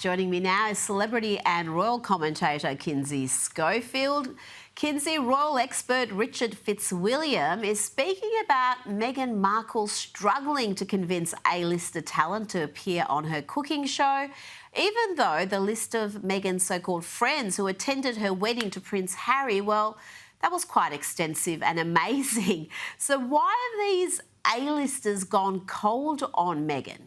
Joining me now is celebrity and royal commentator Kinsey Schofield. Kinsey, royal expert Richard Fitzwilliam is speaking about Meghan Markle struggling to convince A-lister talent to appear on her cooking show, even though the list of Meghan's so-called friends who attended her wedding to Prince Harry, well, that was quite extensive and amazing. So why have these A-listers gone cold on Meghan?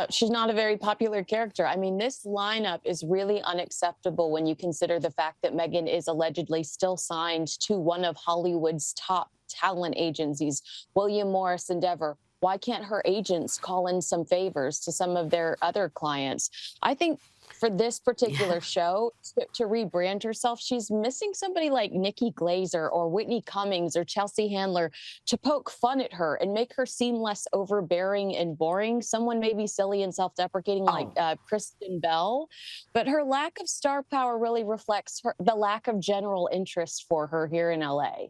She's not a very popular character. I mean, this lineup is really unacceptable when you consider the fact that Meghan is allegedly still signed to one of Hollywood's top talent agencies, William Morris Endeavor. Why can't her agents call in some favors to some of their other clients? I think for this particular show, to rebrand herself, she's missing somebody like Nikki Glaser or Whitney Cummings or Chelsea Handler to poke fun at her and make her seem less overbearing and boring. Someone maybe silly and self-deprecating like Kristen Bell. But her lack of star power really reflects the lack of general interest for her here in LA.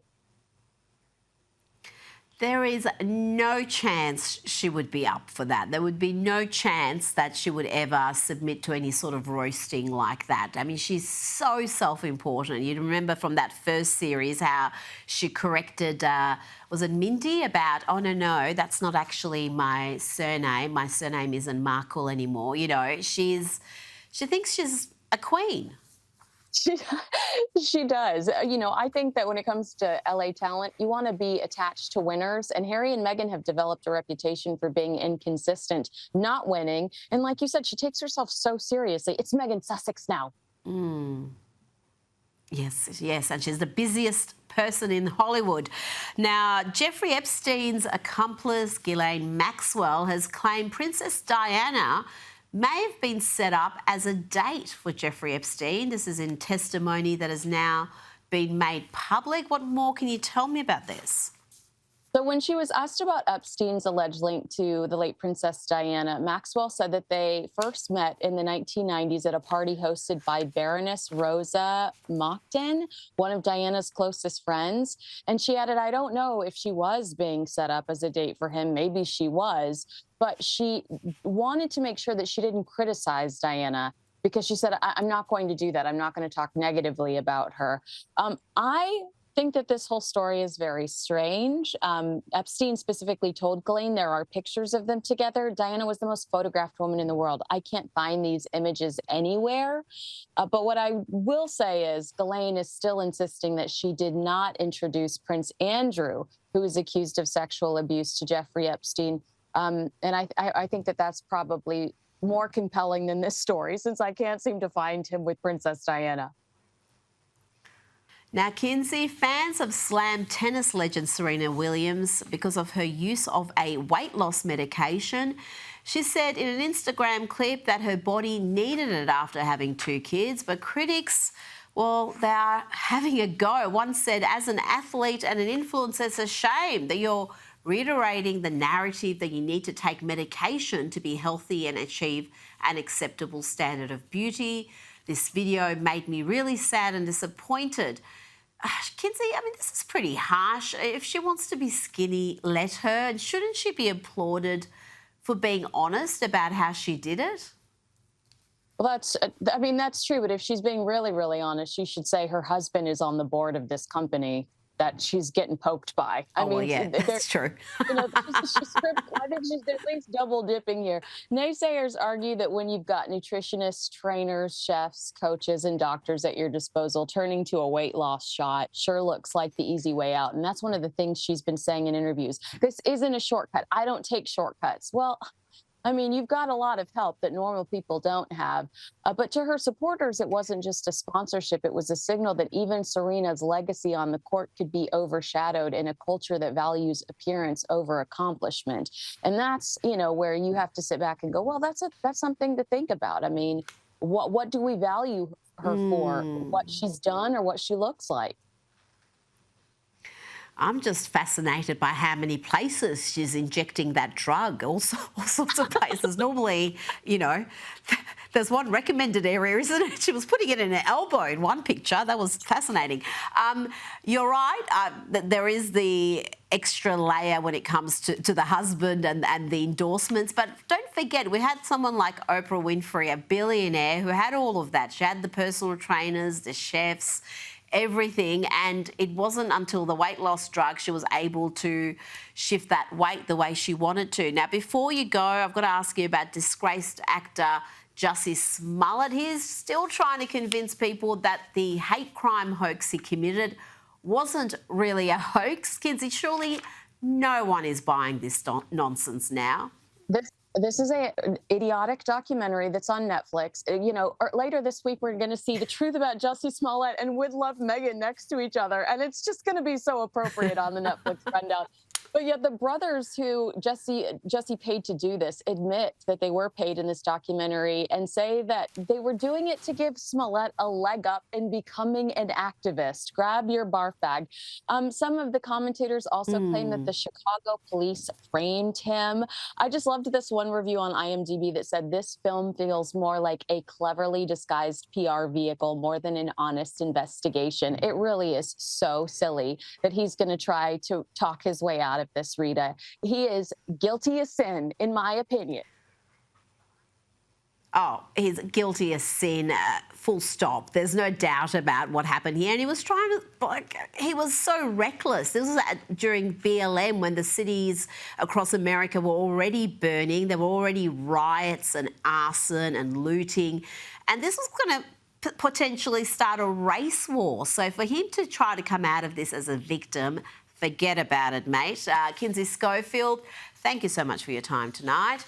There is no chance she would be up for that. There would be no chance that she would ever submit to any sort of roasting like that. I mean, she's so self-important. You remember from that first series how she corrected, was it Mindy, about, oh, no, that's not actually my surname. My surname isn't Markle anymore. You know, she thinks she's a queen. She does. You know, I think that when it comes to LA talent, you want to be attached to winners. And Harry and Meghan have developed a reputation for being inconsistent, not winning. And like you said, she takes herself so seriously. It's Meghan Sussex now. Yes, and she's the busiest person in Hollywood. Now, Jeffrey Epstein's accomplice, Ghislaine Maxwell, has claimed Princess Diana may have been set up as a date for Jeffrey Epstein. This is in testimony that has now been made public. What more can you tell me about this? So when she was asked about Epstein's alleged link to the late Princess Diana, Maxwell said that they first met in the 1990s at a party hosted by Baroness Rosa Monckton, one of Diana's closest friends. And she added, I don't know if she was being set up as a date for him. Maybe she was. But she wanted to make sure that she didn't criticize Diana because she said, I'm not going to do that. I'm not going to talk negatively about her. I think that this whole story is very strange. Epstein specifically told Ghislaine there are pictures of them together. Diana was the most photographed woman in the world. I can't find these images anywhere. But what I will say is Ghislaine is still insisting that she did not introduce Prince Andrew, who is accused of sexual abuse, to Jeffrey Epstein. And I think that that's probably more compelling than this story, since I can't seem to find him with Princess Diana. Now, Kinsey, fans have slammed tennis legend Serena Williams because of her use of a weight loss medication. She said in an Instagram clip that her body needed it after having 2 kids, but critics, well, they are having a go. One said, as an athlete and an influencer, it's a shame that you're reiterating the narrative that you need to take medication to be healthy and achieve an acceptable standard of beauty. This video made me really sad and disappointed. Kinsey, I mean, this is pretty harsh. If she wants to be skinny, let her. And shouldn't she be applauded for being honest about how she did it? Well, that's true. But if she's being really, really honest, she should say her husband is on the board of this company that she's getting poked by. I mean, yeah, that's true. You know, I think she's at least double dipping here. Naysayers argue that when you've got nutritionists, trainers, chefs, coaches, and doctors at your disposal, turning to a weight loss shot sure looks like the easy way out. And that's one of the things she's been saying in interviews. This isn't a shortcut. I don't take shortcuts. Well, I mean, you've got a lot of help that normal people don't have. But to her supporters, it wasn't just a sponsorship. It was a signal that even Serena's legacy on the court could be overshadowed in a culture that values appearance over accomplishment. And that's, you know, where you have to sit back and go, well, that's something to think about. I mean, what do we value her for? What she's done or what she looks like? I'm just fascinated by how many places she's injecting that drug, all sorts of places. Normally, you know, There's one recommended area, isn't it? She was putting it in her elbow in one picture. That was fascinating. You're right. There is the extra layer when it comes to the husband and the endorsements. But don't forget, we had someone like Oprah Winfrey, a billionaire, who had all of that. She had the personal trainers, the chefs, everything, and it wasn't until the weight loss drug she was able to shift that weight the way she wanted to. Now, before you go, I've got to ask you about disgraced actor Jussie Smollett. He's still trying to convince people that the hate crime hoax he committed wasn't really a hoax. Kinsey, surely no one is buying this nonsense now. This is an idiotic documentary that's on Netflix. Later this week, we're going to see the truth about Jussie Smollett and Would Love Meghan next to each other. And it's just going to be so appropriate on the Netflix rundown. But yet the brothers who Jussie paid to do this admit that they were paid in this documentary and say that they were doing it to give Smollett a leg up in becoming an activist. Grab your barf bag. Some of the commentators also claim that the Chicago police framed him. I just loved this one review on IMDb that said this film feels more like a cleverly disguised PR vehicle more than an honest investigation. It really is so silly that he's going to try to talk his way out of this, Rita. He is guilty as sin, in my opinion. Oh, he's guilty as sin, full stop. There's no doubt about what happened here. And he was he was so reckless. This was during BLM when the cities across America were already burning. There were already riots and arson and looting. And this was going to potentially start a race war. So for him to try to come out of this as a victim, forget about it, mate. Kinsey Schofield, thank you so much for your time tonight.